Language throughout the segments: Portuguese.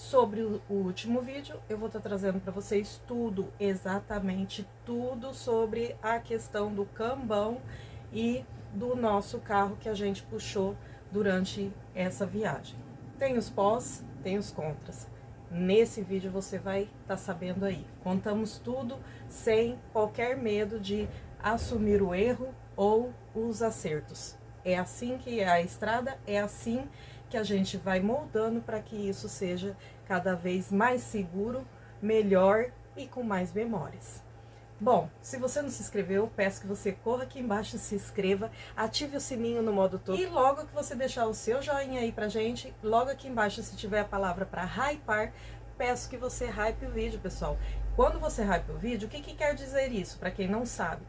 sobre o último vídeo, eu vou estar trazendo para vocês tudo, exatamente tudo sobre a questão do cambão e do nosso carro que a gente puxou durante essa viagem. Tem os pós, tem os contras. Nesse vídeo você vai estar sabendo aí. Contamos tudo sem qualquer medo de assumir o erro ou os acertos. É assim que é a estrada, é assim que a gente vai moldando para que isso seja cada vez mais seguro, melhor e com mais memórias. Bom, se você não se inscreveu, peço que você corra aqui embaixo, se inscreva, ative o sininho no modo todo. E logo que você deixar o seu joinha aí pra gente, logo aqui embaixo, se tiver a palavra para hypar, peço que você hype o vídeo, pessoal. Quando você hype o vídeo, o que quer dizer isso? Para quem não sabe,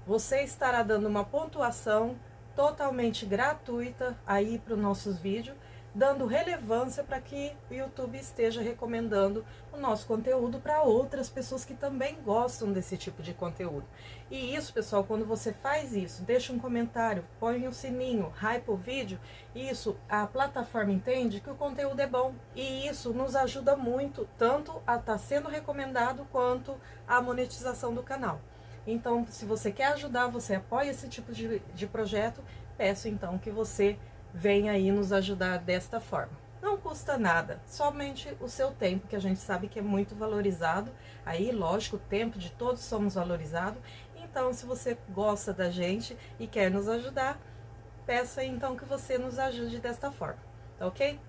você estará dando uma pontuação totalmente gratuita aí para os nossos vídeos, dando relevância para que o YouTube esteja recomendando o nosso conteúdo para outras pessoas que também gostam desse tipo de conteúdo. E isso, pessoal, quando você faz isso, deixa um comentário, põe o sininho, hype o vídeo, isso a plataforma entende que o conteúdo é bom. E isso nos ajuda muito, tanto a estar sendo recomendado, quanto a monetização do canal. Então, se você quer ajudar, você apoia esse tipo de projeto, peço então que você venha aí nos ajudar desta forma. Não custa nada, somente o seu tempo, que a gente sabe que é muito valorizado. Aí, lógico, o tempo de todos somos valorizados. Então, se você gosta da gente e quer nos ajudar, peço aí então que você nos ajude desta forma, tá ok?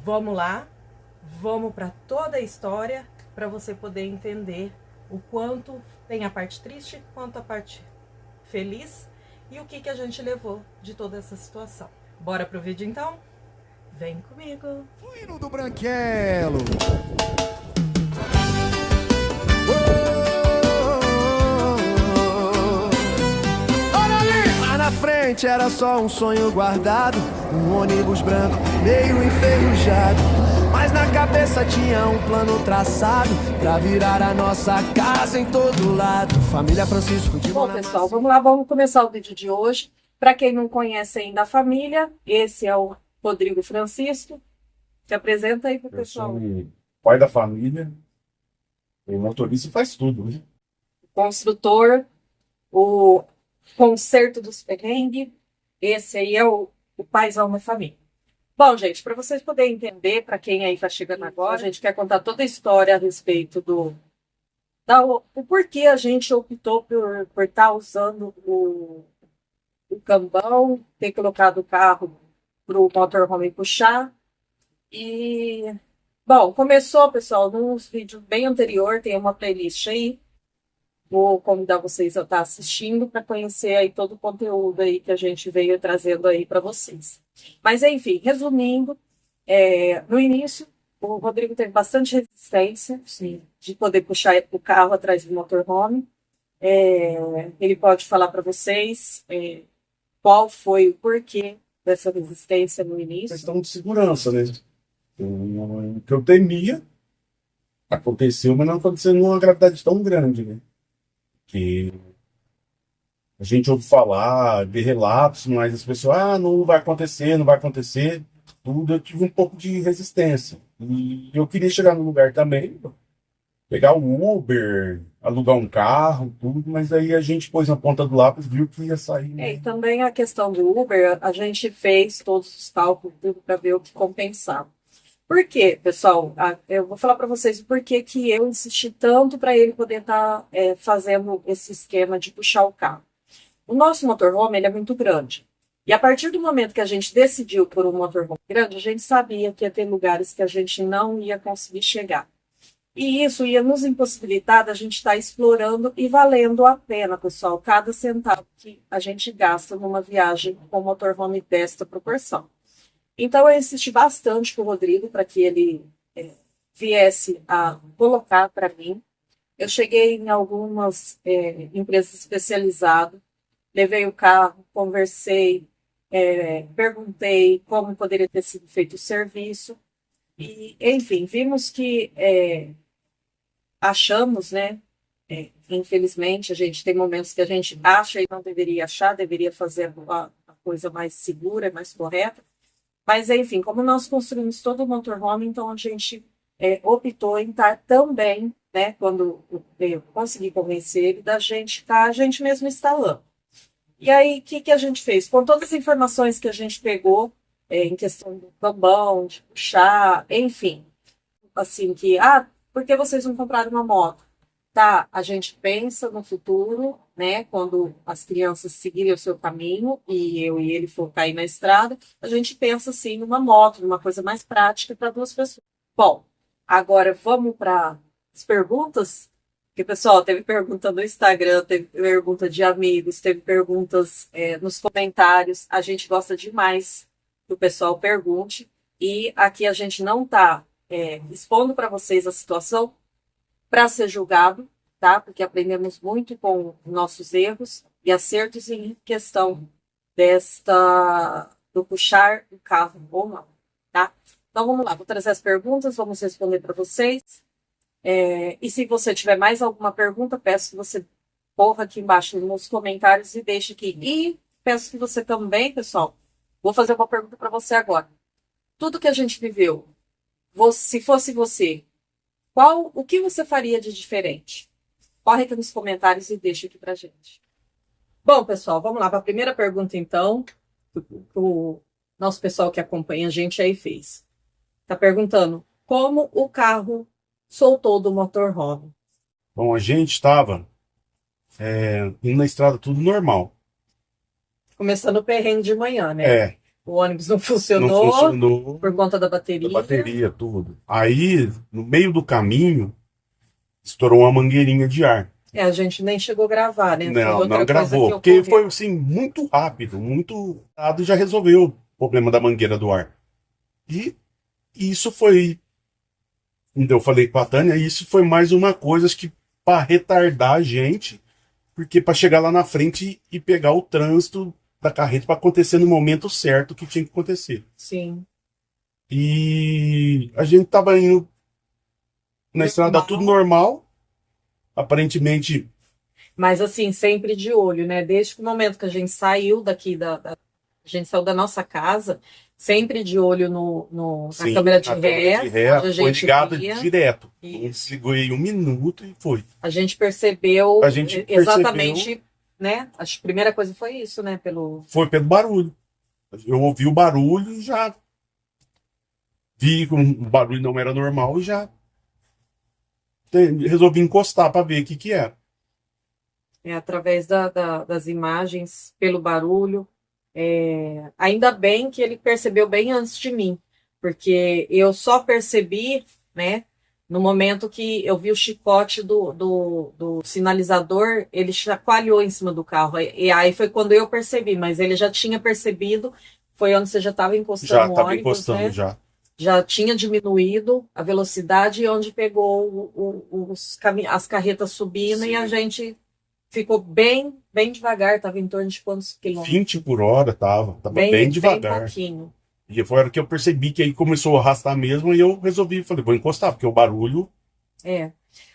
Vamos lá, vamos para toda a história, para você poder entender o quanto tem a parte triste, quanto a parte feliz e o que a gente levou de toda essa situação. Bora pro vídeo então? Vem comigo! O hino do Branquelo. Olha ali! Lá na frente era só um sonho guardado, um ônibus branco meio enferrujado, mas na cabeça tinha um plano traçado pra virar a nossa casa em todo lado. Família Francisco de Bom, pessoal, vamos lá, vamos começar o vídeo de hoje. Para quem não conhece ainda a família, esse é o Rodrigo Francisco. Se apresenta aí para o pessoal. Eu sou o pai da família, o motorista faz tudo, né? Construtor, o conserto dos perrengues. Esse aí é o paizão da família. Bom, gente, para vocês poderem entender, para quem aí está chegando agora, a gente quer contar toda a história a respeito do porquê a gente optou por estar usando o cambão, ter colocado o carro para o motorhome puxar. E, bom, começou, pessoal, nos vídeos bem anterior, tem uma playlist aí. Vou convidar vocês a estar assistindo para conhecer aí todo o conteúdo aí que a gente veio trazendo aí para vocês. Mas, enfim, resumindo, no início, o Rodrigo teve bastante resistência, sim, de poder puxar o carro atrás do motorhome. Ele pode falar para vocês qual foi o porquê dessa resistência no início. Questão de segurança, né? O que eu temia aconteceu, mas não aconteceu numa gravidade tão grande, né? Que a gente ouve falar, vê relatos, mas as pessoas, não vai acontecer, não vai acontecer. Tudo, eu tive um pouco de resistência. E eu queria chegar no lugar também, pegar um Uber, alugar um carro, tudo, mas aí a gente pôs na ponta do lápis, viu que ia sair. Né? E também a questão do Uber, a gente fez todos os cálculos para ver o que compensava. Por quê, pessoal? Eu vou falar para vocês o porquê que eu insisti tanto para ele poder estar fazendo esse esquema de puxar o carro. O nosso motorhome ele é muito grande. E a partir do momento que a gente decidiu por um motorhome grande, a gente sabia que ia ter lugares que a gente não ia conseguir chegar. E isso ia nos impossibilitar da gente estar explorando e valendo a pena, pessoal, cada centavo que a gente gasta numa viagem com motorhome desta proporção. Então, eu insisti bastante com o Rodrigo para que ele viesse a colocar para mim. Eu cheguei em algumas empresas especializadas, levei o carro, conversei, perguntei como poderia ter sido feito o serviço. E, enfim, vimos que achamos, né? Infelizmente, a gente tem momentos que a gente acha e não deveria achar, deveria fazer a coisa mais segura, mais correta. Mas, enfim, como nós construímos todo o motorhome, então a gente optou em estar também, né, quando eu consegui convencer ele, da gente estar a gente mesmo instalando. E aí, o que a gente fez? Com todas as informações que a gente pegou, em questão do bambão, de puxar, enfim, assim, por que vocês não compraram uma moto? Tá, a gente pensa no futuro, né, quando as crianças seguirem o seu caminho e eu e ele for cair na estrada, a gente pensa, assim, numa moto, numa coisa mais prática para duas pessoas. Bom, agora vamos para as perguntas? Porque, pessoal, teve pergunta no Instagram, teve pergunta de amigos, teve perguntas nos comentários. A gente gosta demais que o pessoal pergunte. E aqui a gente não está expondo para vocês a situação para ser julgado, tá? Porque aprendemos muito com nossos erros e acertos em questão do puxar o carro ou não, tá? Então vamos lá, vou trazer as perguntas, vamos responder para vocês. E se você tiver mais alguma pergunta, peço que você corra aqui embaixo nos comentários e deixe aqui. E peço que você também, pessoal, vou fazer uma pergunta para você agora. Tudo que a gente viveu, se fosse você, o que você faria de diferente? Corre aqui nos comentários e deixa aqui pra gente. Bom, pessoal, vamos lá para a primeira pergunta, então, que o nosso pessoal que acompanha a gente aí fez. Está perguntando como o carro soltou do motorhome. Bom, a gente estava indo na estrada tudo normal. Começando o perrengue de manhã, né? O ônibus não funcionou por conta da bateria. Da bateria, tudo. Aí, no meio do caminho, estourou uma mangueirinha de ar. A gente nem chegou a gravar, né? Não gravou, porque foi assim, muito rápido, muito rápido, já resolveu o problema da mangueira do ar. E isso foi, eu falei com a Tânia, isso foi mais uma coisa, acho que para retardar a gente, porque para chegar lá na frente e pegar o trânsito da carreta para acontecer no momento certo que tinha que acontecer. Sim. E a gente tava indo na estrada tudo normal, aparentemente. Mas assim, sempre de olho, né? Desde o momento que a gente saiu daqui, a gente saiu da nossa casa, sempre de olho na câmera de ré. Foi ligada direto. Desligou aí 1 minuto e foi. A gente percebeu exatamente, né? Acho que a primeira coisa foi isso, né? Foi pelo barulho. Eu ouvi o barulho e já vi que o barulho não era normal e já resolvi encostar para ver o que era. Através das imagens, pelo barulho. Ainda bem que ele percebeu bem antes de mim, porque eu só percebi, né? No momento que eu vi o chicote do sinalizador, ele chacoalhou em cima do carro. E aí foi quando eu percebi, mas ele já tinha percebido, foi onde você já estava encostando o ônibus, né? Já tinha diminuído a velocidade e onde pegou as carretas subindo. Sim. E a gente ficou bem devagar, estava em torno de quantos quilômetros? 20 por hora estava bem devagar. Bem pouquinho. E foi a hora que eu percebi que aí começou a arrastar mesmo e eu resolvi, falei, vou encostar, porque o barulho...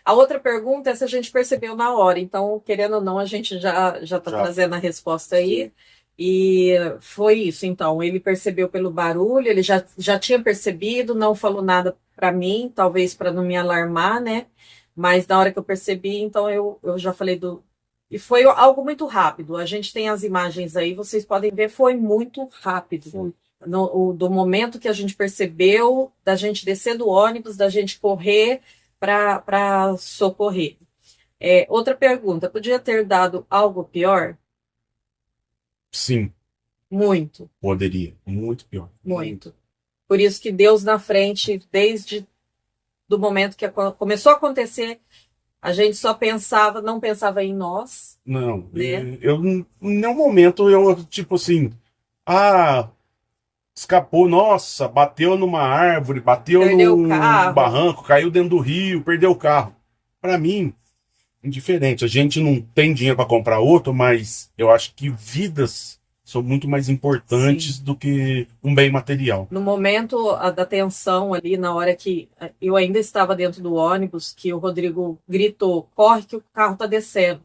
A outra pergunta é se a gente percebeu na hora. Então, querendo ou não, a gente já está trazendo a resposta aí. Sim. E foi isso, então. Ele percebeu pelo barulho, ele já tinha percebido, não falou nada para mim, talvez para não me alarmar, né? Mas na hora que eu percebi, então eu já falei E foi algo muito rápido. A gente tem as imagens aí, vocês podem ver, foi muito rápido. Sim. Do momento que a gente percebeu, da gente descer do ônibus, da gente correr para socorrer. Outra pergunta, podia ter dado algo pior? Sim. Muito. Poderia, muito pior. Muito. Por isso que Deus na frente, desde do momento que começou a acontecer, a gente só não pensava em nós. Não, né? Em nenhum momento tipo assim, escapou, nossa, bateu numa árvore, bateu num barranco, caiu dentro do rio, perdeu o carro. Para mim, indiferente. A gente não tem dinheiro para comprar outro, mas eu acho que vidas são muito mais importantes Sim. do que um bem material. No momento da tensão ali, na hora que eu ainda estava dentro do ônibus, que o Rodrigo gritou, corre que o carro está descendo.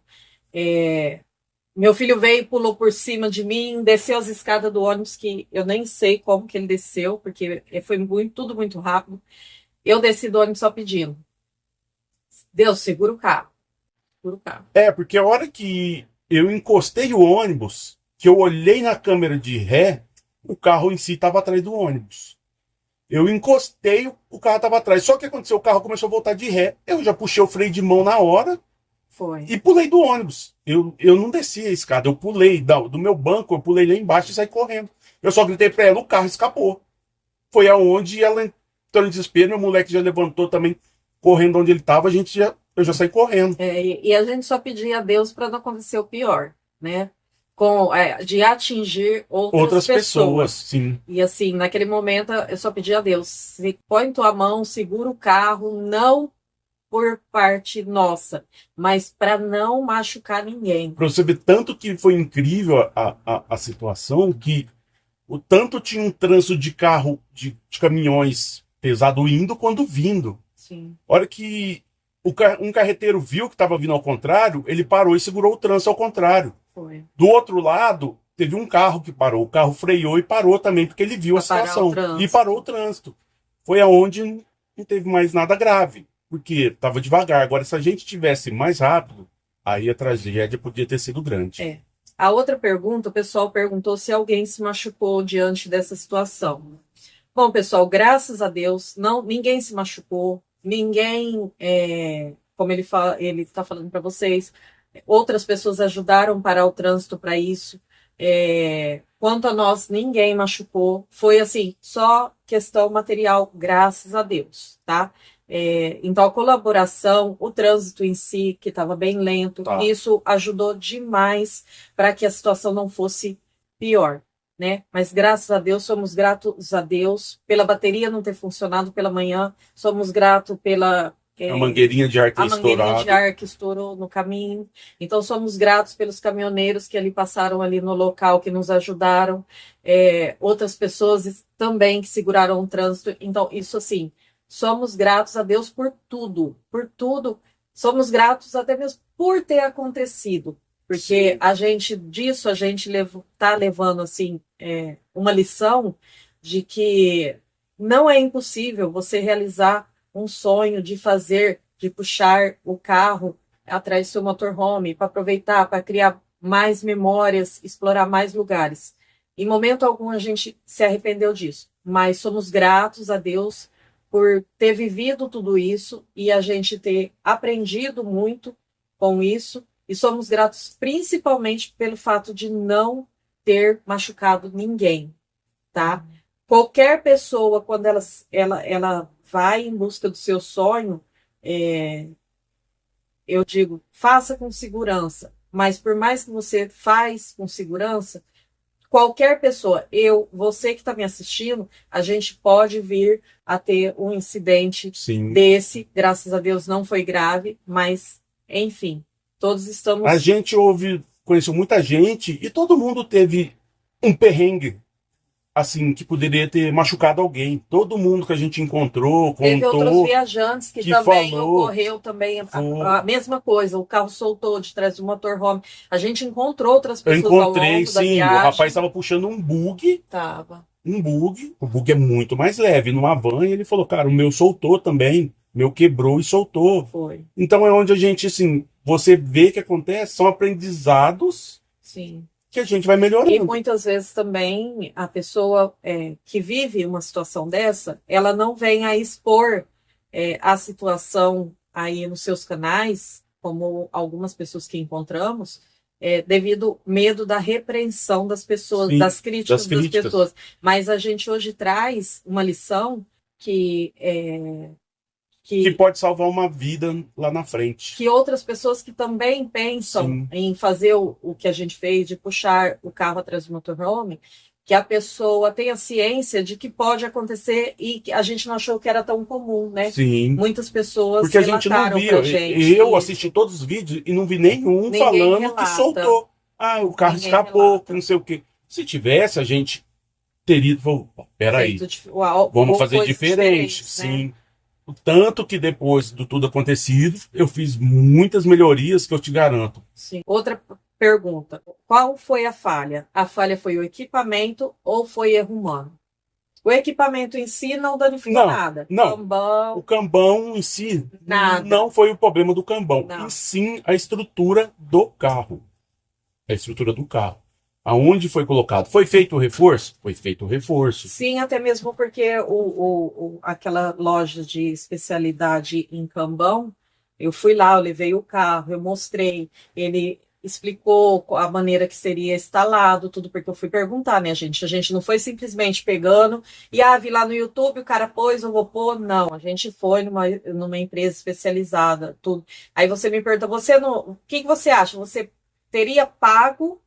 Meu filho veio e pulou por cima de mim, desceu as escadas do ônibus, que eu nem sei como que ele desceu, porque foi tudo muito rápido. Eu desci do ônibus só pedindo. Deus, segura o carro. Segura o carro. Porque a hora que eu encostei o ônibus, que eu olhei na câmera de ré, o carro em si estava atrás do ônibus. Eu encostei, o carro estava atrás. Só que aconteceu, o carro começou a voltar de ré. Eu já puxei o freio de mão na hora. Foi. E pulei do ônibus. Eu não desci a escada, eu pulei do meu banco, eu pulei lá embaixo e saí correndo. Eu só gritei pra ela, o carro escapou. Foi aonde ela entrou em desespero, meu moleque já levantou também, correndo onde ele estava, eu já saí correndo. E a gente só pedia a Deus para não acontecer o pior, né? De atingir outras pessoas. Sim. E assim, naquele momento, eu só pedi a Deus, põe tua mão, segura o carro, não por parte nossa, mas para não machucar ninguém. Para você ver tanto que foi incrível a situação, que o tanto tinha um trânsito de carro, de caminhões pesado indo quanto vindo. Sim. A hora que um carreteiro viu que estava vindo ao contrário, ele parou e segurou o trânsito ao contrário. Foi. Do outro lado, teve um carro que parou. O carro freou e parou também, porque ele viu a situação. E parou o trânsito. Foi aonde não teve mais nada grave. Porque estava devagar. Agora, se a gente tivesse mais rápido, aí a tragédia podia ter sido grande. A outra pergunta, o pessoal perguntou se alguém se machucou diante dessa situação. Bom, pessoal, graças a Deus, ninguém se machucou, ninguém, como ele está falando para vocês, outras pessoas ajudaram a parar o trânsito para isso. Quanto a nós, ninguém machucou. Foi assim, só questão material, graças a Deus, tá? Então, a colaboração, o trânsito em si, que estava bem lento, isso ajudou demais para que a situação não fosse pior, né? Mas graças a Deus, somos gratos a Deus pela bateria não ter funcionado pela manhã, somos gratos pela... a mangueirinha de ar que estourou. A mangueirinha de ar que estourou no caminho. Então, somos gratos pelos caminhoneiros que ali passaram ali no local, que nos ajudaram. Outras pessoas também que seguraram o trânsito. Então, isso assim... Somos gratos a Deus por tudo. Somos gratos até mesmo por ter acontecido. Porque a gente está levando assim, uma lição de que não é impossível você realizar um sonho de puxar o carro atrás do seu motorhome, para aproveitar, para criar mais memórias, explorar mais lugares. Em momento algum a gente se arrependeu disso. Mas somos gratos a Deus por ter vivido tudo isso e a gente ter aprendido muito com isso. E somos gratos principalmente pelo fato de não ter machucado ninguém, tá? Qualquer pessoa, quando ela vai em busca do seu sonho, eu digo, faça com segurança. Mas por mais que você faz com segurança, qualquer pessoa, você que está me assistindo, a gente pode vir a ter um incidente desse. Graças a Deus não foi grave, mas, enfim, todos estamos... A gente conheceu muita gente e todo mundo teve um perrengue, assim, que poderia ter machucado alguém. Todo mundo que a gente encontrou, contou... Teve outros viajantes que também ocorreu também a mesma coisa. O carro soltou de trás do motorhome. A gente encontrou outras pessoas ao longo da viagem. O rapaz estava puxando um bug. Um bug. O bug é muito mais leve. Numa van, e ele falou, cara, o meu soltou também. O meu quebrou e soltou. Foi. Então é onde a gente, assim, você vê que acontece, são aprendizados... Sim. Que a gente vai melhorando. E muitas vezes também a pessoa que vive uma situação dessa, ela não vem a expor a situação aí nos seus canais, como algumas pessoas que encontramos, devido medo da repreensão das pessoas, das críticas das pessoas. Mas a gente hoje traz uma lição que pode salvar uma vida lá na frente. Que outras pessoas que também pensam em fazer o que a gente fez, de puxar o carro atrás do motorhome, que a pessoa tenha ciência de que pode acontecer e que a gente não achou que era tão comum, né? Sim. Muitas pessoas porque a gente não via. Eu assisti todos os vídeos e não vi ninguém falando relata. Que soltou. O carro escapou, que não sei o quê. Se tivesse, a gente teria... Peraí, vamos fazer diferente. Sim. Né? O tanto que depois de tudo acontecido, eu fiz muitas melhorias que eu te garanto. Sim. Outra pergunta. Qual foi a falha? A falha foi o equipamento ou foi erro humano? O equipamento em si não danificou nada. Não. Cambão, O cambão em si nada. não foi o problema do cambão, Não. e sim a estrutura do carro. A estrutura do carro. Aonde foi colocado? Foi feito o reforço? Foi feito o reforço. Sim, até mesmo porque aquela loja de especialidade em cambão, eu fui lá, eu levei o carro, eu mostrei, ele explicou a maneira que seria instalado, tudo, porque eu fui perguntar, né, gente? A gente não foi simplesmente pegando e, vi lá no YouTube, o cara pôs, eu vou pôr. Não, a gente foi numa empresa especializada, tudo. Aí você me pergunta, o que você acha? Você teria pago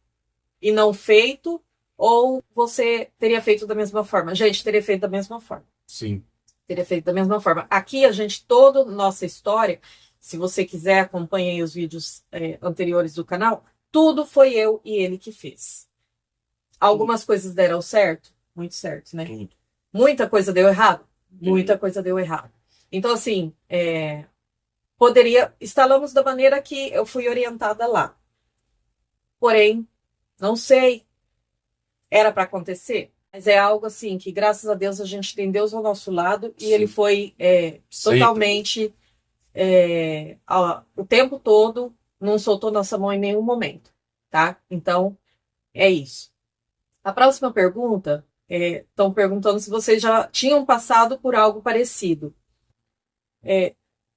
e não feito, ou você teria feito da mesma forma? Gente, teria feito da mesma forma. Sim. Teria feito da mesma forma. Aqui a gente, toda nossa história, se você quiser, acompanhe aí os vídeos anteriores do canal, tudo foi eu e ele que fez. Algumas coisas deram certo, muito certo, né? Tudo. Muita coisa deu errado, muita coisa deu errado. Então, assim, instalamos da maneira que eu fui orientada lá. Porém, não sei, era para acontecer, mas é algo assim que, graças a Deus, a gente tem Deus ao nosso lado. E ele foi totalmente, o tempo todo, não soltou nossa mão em nenhum momento, tá? Então, é isso. A próxima pergunta, estão perguntando se vocês já tinham passado por algo parecido.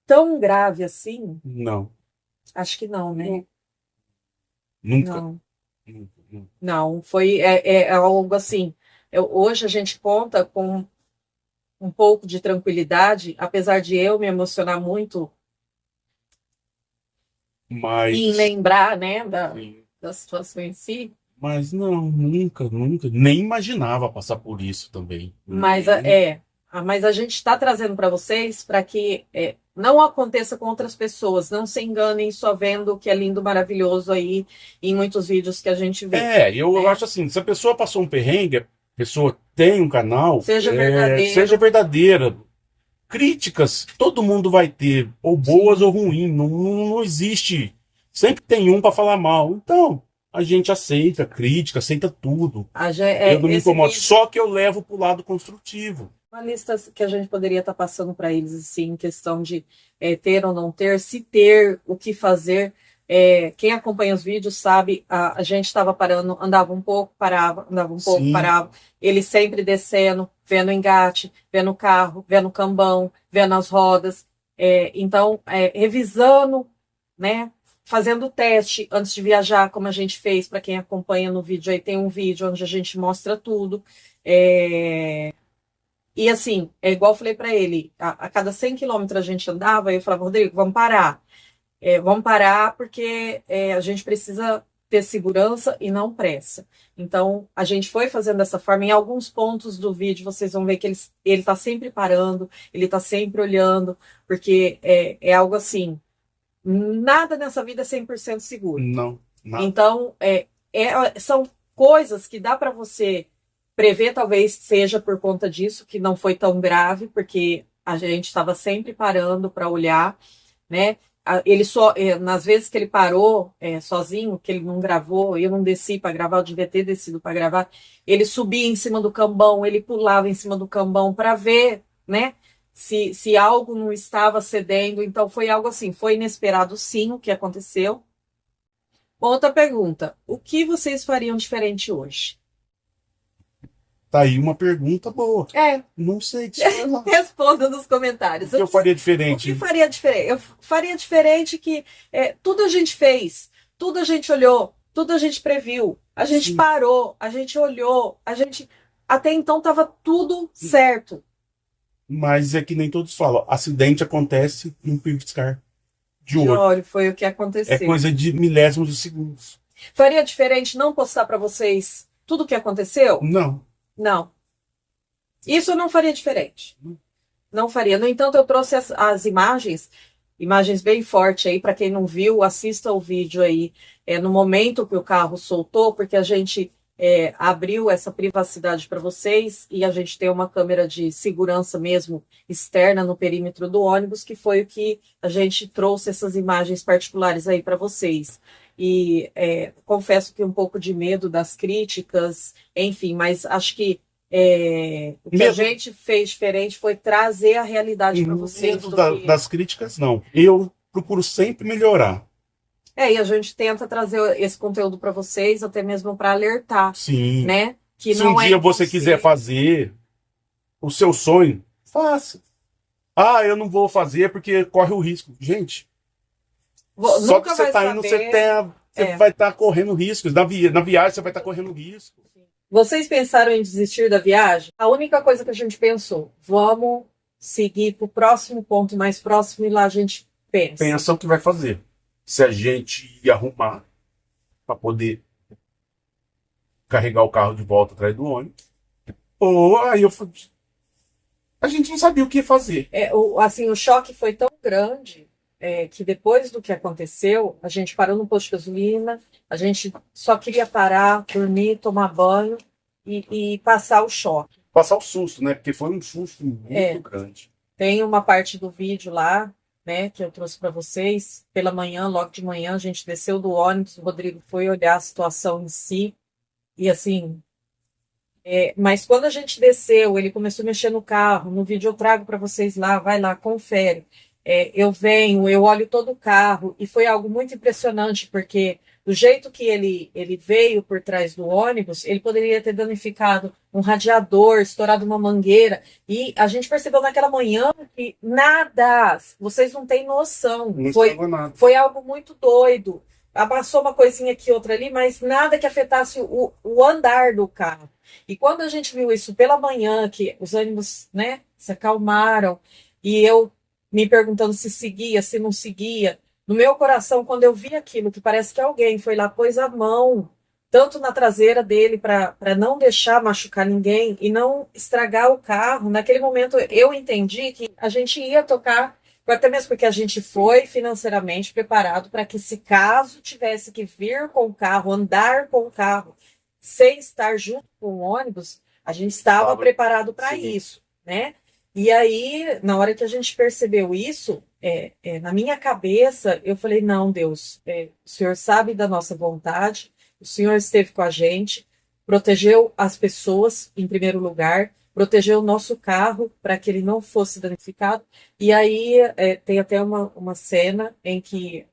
Tão grave assim? Não. Acho que não, né? Nunca. Não. Não, foi algo assim. Hoje a gente conta com um pouco de tranquilidade, apesar de eu me emocionar muito em lembrar, né, da situação em si. Mas não, nunca, nem imaginava passar por isso também. Mas a gente está trazendo para vocês para que não aconteça com outras pessoas, não se enganem só vendo o que é lindo, maravilhoso aí em muitos vídeos que a gente vê. Eu acho assim, se a pessoa passou um perrengue, a pessoa tem um canal, seja verdadeira. Críticas, todo mundo vai ter, ou boas ou ruins, não existe. Sempre tem um para falar mal. Então, a gente aceita crítica, aceita tudo. Eu não me incomodo, só que eu levo pro lado construtivo. Uma lista que a gente poderia estar passando para eles, assim, em questão de ter ou não ter, se ter, o que fazer. Quem acompanha os vídeos sabe, a gente estava parando, andava um pouco, parava, andava um pouco, parava. Ele sempre descendo, vendo o engate, vendo o carro, vendo o cambão, vendo as rodas. Então, revisando, né? Fazendo o teste antes de viajar, como a gente fez. Para quem acompanha no vídeo aí, tem um vídeo onde a gente mostra tudo. E assim, igual eu falei para ele, a cada 100 quilômetros a gente andava, eu falava, Rodrigo, vamos parar. Vamos parar porque a gente precisa ter segurança e não pressa. Então, a gente foi fazendo dessa forma. Em alguns pontos do vídeo, vocês vão ver que ele está sempre parando, ele está sempre olhando, porque é algo assim, nada nessa vida é 100% seguro. Não. Então, são coisas que dá para você prever, talvez seja por conta disso, que não foi tão grave, porque a gente estava sempre parando para olhar, né? Ele nas vezes que ele parou sozinho, que ele não gravou, eu não desci para gravar, eu devia ter descido para gravar, ele subia em cima do cambão, ele pulava em cima do cambão para ver, né, se algo não estava cedendo. Então foi algo assim, foi inesperado sim o que aconteceu. Outra pergunta, o que vocês fariam diferente hoje? Tá aí uma pergunta boa. Não sei. Responda nos comentários. O que eu faria diferente? O que faria diferente? Eu faria diferente que tudo a gente fez, tudo a gente olhou, tudo a gente previu, a gente parou, a gente olhou, até então estava tudo certo. Mas é que nem todos falam, acidente acontece em um piscar de olho. Foi o que aconteceu. É coisa de milésimos de segundos. Faria diferente não postar para vocês tudo o que aconteceu? Não. Isso eu não faria diferente. Não faria. No entanto, eu trouxe as imagens bem fortes aí. Para quem não viu, assista o vídeo aí no momento que o carro soltou, porque a gente abriu essa privacidade para vocês e a gente tem uma câmera de segurança mesmo externa no perímetro do ônibus, que foi o que a gente trouxe essas imagens particulares aí para vocês. E confesso que um pouco de medo das críticas, enfim, mas acho que O que a gente fez diferente foi trazer a realidade para vocês. Das críticas, não. Eu procuro sempre melhorar. E a gente tenta trazer esse conteúdo para vocês, até mesmo para alertar. Sim. Né? Que Se não um dia você quiser fazer o seu sonho, faça. Eu não vou fazer porque corre o risco. Gente, só que você está indo, você vai estar correndo riscos. Na viagem você vai estar correndo risco. Vocês pensaram em desistir da viagem? A única coisa que a gente pensou, vamos seguir para o próximo ponto mais próximo e lá a gente pensa. Pensa o que vai fazer. Se a gente ia arrumar para poder carregar o carro de volta atrás do ônibus, ou aí a gente não sabia o que fazer. O choque foi tão grande que depois do que aconteceu, a gente parou no posto de gasolina, a gente só queria parar, dormir, tomar banho e passar o choque. Passar o susto, né? Porque foi um susto muito grande. Tem uma parte do vídeo lá, né, que eu trouxe para vocês. Pela manhã, logo de manhã, a gente desceu do ônibus, o Rodrigo foi olhar a situação em si, e assim... mas quando a gente desceu, ele começou a mexer no carro. No vídeo eu trago para vocês lá, vai lá, confere. Eu venho, eu olho todo o carro, e foi algo muito impressionante, porque do jeito que ele veio por trás do ônibus, ele poderia ter danificado um radiador, estourado uma mangueira, e a gente percebeu naquela manhã que nada, vocês não têm noção, Não foi algo muito doido. Amassou uma coisinha aqui, outra ali, mas nada que afetasse o andar do carro. E quando a gente viu isso pela manhã, que os ânimos, né, se acalmaram, e eu me perguntando se seguia, se não seguia, no meu coração, quando eu vi aquilo, que parece que alguém foi lá, pôs a mão, tanto na traseira dele, para não deixar machucar ninguém e não estragar o carro, naquele momento eu entendi que a gente ia tocar, até mesmo porque a gente foi financeiramente preparado para que, se caso tivesse que vir com o carro, andar com o carro, sem estar junto com o ônibus, a gente estava preparado para isso, né? E aí, na hora que a gente percebeu isso, na minha cabeça, eu falei, não, Deus, o Senhor sabe da nossa vontade, o Senhor esteve com a gente, protegeu as pessoas, em primeiro lugar, protegeu o nosso carro para que ele não fosse danificado. E aí, tem até uma cena em que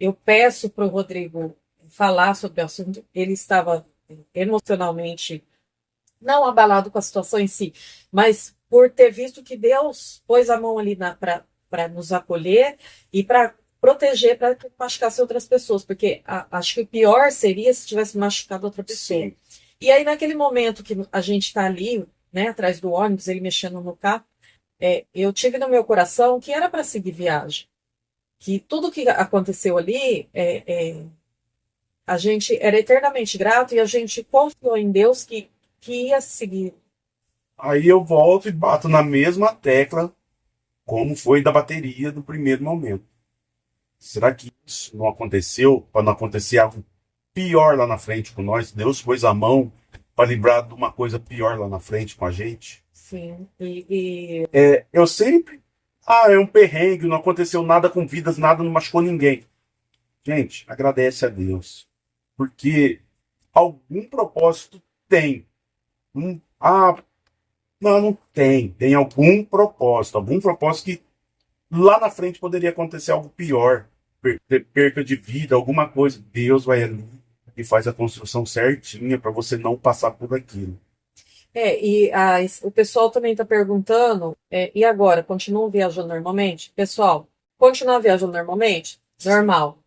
eu peço para o Rodrigo falar sobre o assunto. Ele estava emocionalmente não abalado com a situação em si, mas por ter visto que Deus pôs a mão ali para nos acolher e para proteger, para que machucasse outras pessoas, porque acho que o pior seria se tivesse machucado outra pessoa. Sim. E aí, naquele momento que a gente está ali, né, atrás do ônibus, ele mexendo no carro, eu tive no meu coração que era para seguir viagem, que tudo que aconteceu ali, a gente era eternamente grato e a gente confiou em Deus que ia seguir. Aí eu volto e bato na mesma tecla como foi da bateria do primeiro momento. Será que isso não aconteceu para não acontecer algo pior lá na frente com nós? Deus pôs a mão para livrar de uma coisa pior lá na frente com a gente? Sim. Eu sempre... é um perrengue, não aconteceu nada com vidas, nada não machucou ninguém. Gente, agradece a Deus. Porque algum propósito tem. Não tem. Tem algum propósito que lá na frente poderia acontecer algo pior. Perca de vida, alguma coisa. Deus vai ali e faz a construção certinha para você não passar por aquilo. O pessoal também está perguntando, e agora, continuam viajando normalmente? Pessoal, continuar viajando normalmente? Normal.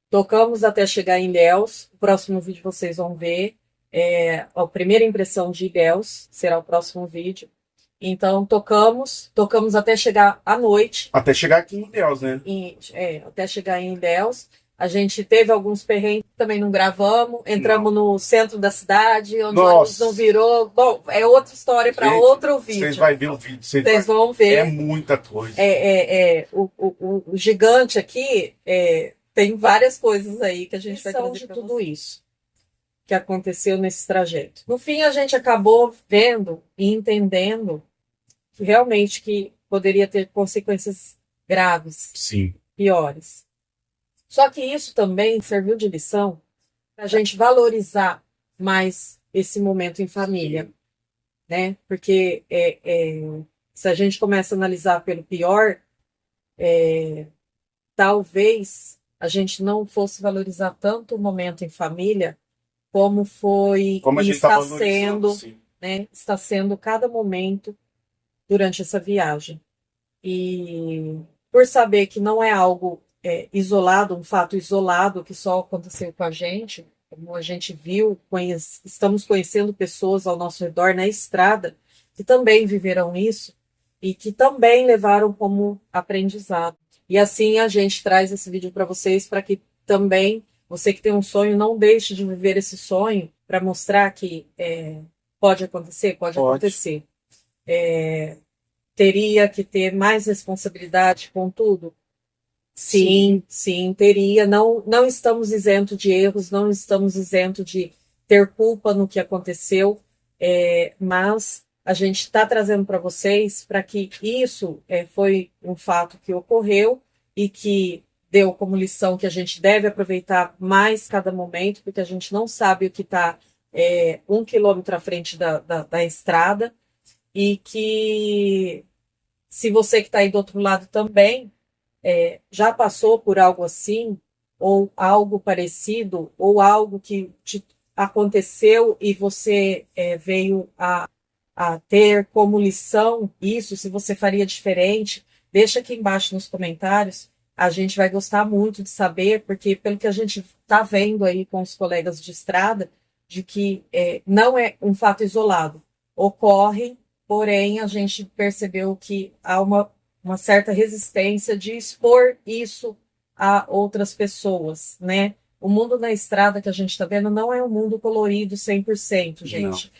Tocamos até chegar em Ilhéus, o próximo vídeo vocês vão ver, a primeira impressão de Ilhéus, será o próximo vídeo. Então, tocamos até chegar à noite. Até chegar aqui em Ilhéus, né? Até chegar em Ilhéus. A gente teve alguns perrengues, também não gravamos. Entramos no centro da cidade, onde o ônibus não virou. Bom, é outra história para outro vídeo. Vocês vão ver o vídeo. Vocês vão ver. É muita coisa. O gigante aqui tem várias coisas aí que a gente vai trazer de tudo isso que aconteceu nesse trajeto. No fim, a gente acabou vendo e entendendo que realmente que poderia ter consequências graves. Sim. Piores. Só que isso também serviu de lição para a gente valorizar mais esse momento em família, né? Porque se a gente começa a analisar pelo pior, talvez a gente não fosse valorizar tanto o momento em família como foi Como a e gente tá está valorizando, sendo, sim. né? Está sendo cada momento durante essa viagem. E por saber que não é algo isolado, um fato isolado que só aconteceu com a gente, como a gente viu, estamos conhecendo pessoas ao nosso redor na estrada que também viveram isso e que também levaram como aprendizado. E assim a gente traz esse vídeo para vocês, para que também você que tem um sonho não deixe de viver esse sonho, para mostrar que pode acontecer, pode acontecer. Teria que ter mais responsabilidade com tudo? Sim, sim, teria. Não, não estamos isentos de erros, não estamos isentos de ter culpa no que aconteceu, mas a gente está trazendo para vocês para que isso foi um fato que ocorreu e que deu como lição que a gente deve aproveitar mais cada momento, porque a gente não sabe o que está 1 quilômetro à frente da estrada, e que se você que está aí do outro lado também já passou por algo assim, ou algo parecido, ou algo que te aconteceu e você veio a ter como lição isso, se você faria diferente, deixa aqui embaixo nos comentários. A gente vai gostar muito de saber, porque pelo que a gente está vendo aí com os colegas de estrada, de que não é um fato isolado. Ocorre, porém a gente percebeu que há uma certa resistência de expor isso a outras pessoas, né? O mundo na estrada que a gente está vendo não é um mundo colorido 100%, gente.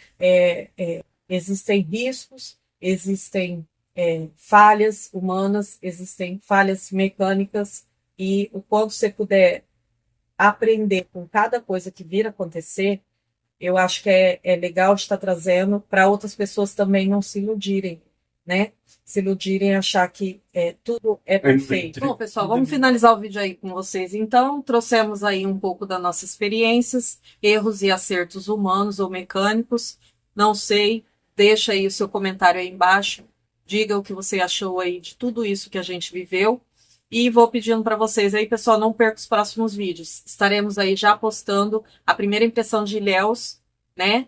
Existem riscos, existem falhas humanas, existem falhas mecânicas, e o quanto você puder aprender com cada coisa que vir a acontecer, eu acho que é legal de estar trazendo para outras pessoas também não se iludirem, né? Se iludirem, achar que tudo é perfeito. Bom, pessoal, vamos finalizar o vídeo aí com vocês. Então, trouxemos aí um pouco das nossas experiências, erros e acertos humanos ou mecânicos. Não sei, deixa aí o seu comentário aí embaixo. Diga o que você achou aí de tudo isso que a gente viveu. E vou pedindo para vocês aí, pessoal, não perca os próximos vídeos. Estaremos aí já postando a primeira impressão de Ilhéus, né?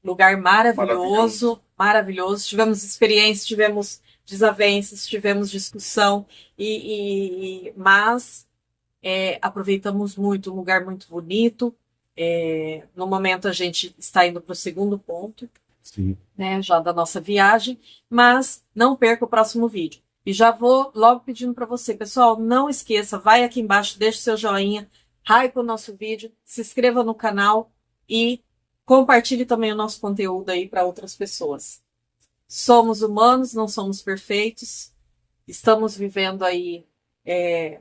Lugar maravilhoso, maravilhoso. Tivemos experiência, tivemos desavenças, tivemos discussão, mas aproveitamos muito, um lugar muito bonito. No momento a gente está indo para o segundo ponto, Sim. né, já da nossa viagem, mas não perca o próximo vídeo. E já vou logo pedindo para você, pessoal, não esqueça, vai aqui embaixo, deixa o seu joinha, hype o nosso vídeo, se inscreva no canal e compartilhe também o nosso conteúdo aí para outras pessoas. Somos humanos, não somos perfeitos, estamos vivendo aí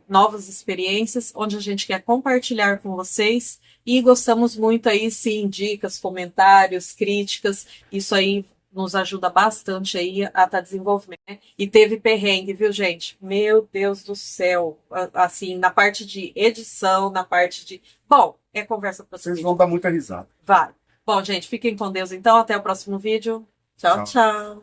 novas experiências, onde a gente quer compartilhar com vocês, e gostamos muito aí, sim, dicas, comentários, críticas, isso aí nos ajuda bastante aí a estar desenvolvendo, né? E teve perrengue, viu, gente? Meu Deus do céu! Assim, na parte de edição, na parte de... Bom, é conversa para vocês. Vocês vão dar muita risada. Vai. Bom, gente, fiquem com Deus então. Até o próximo vídeo. Tchau, tchau.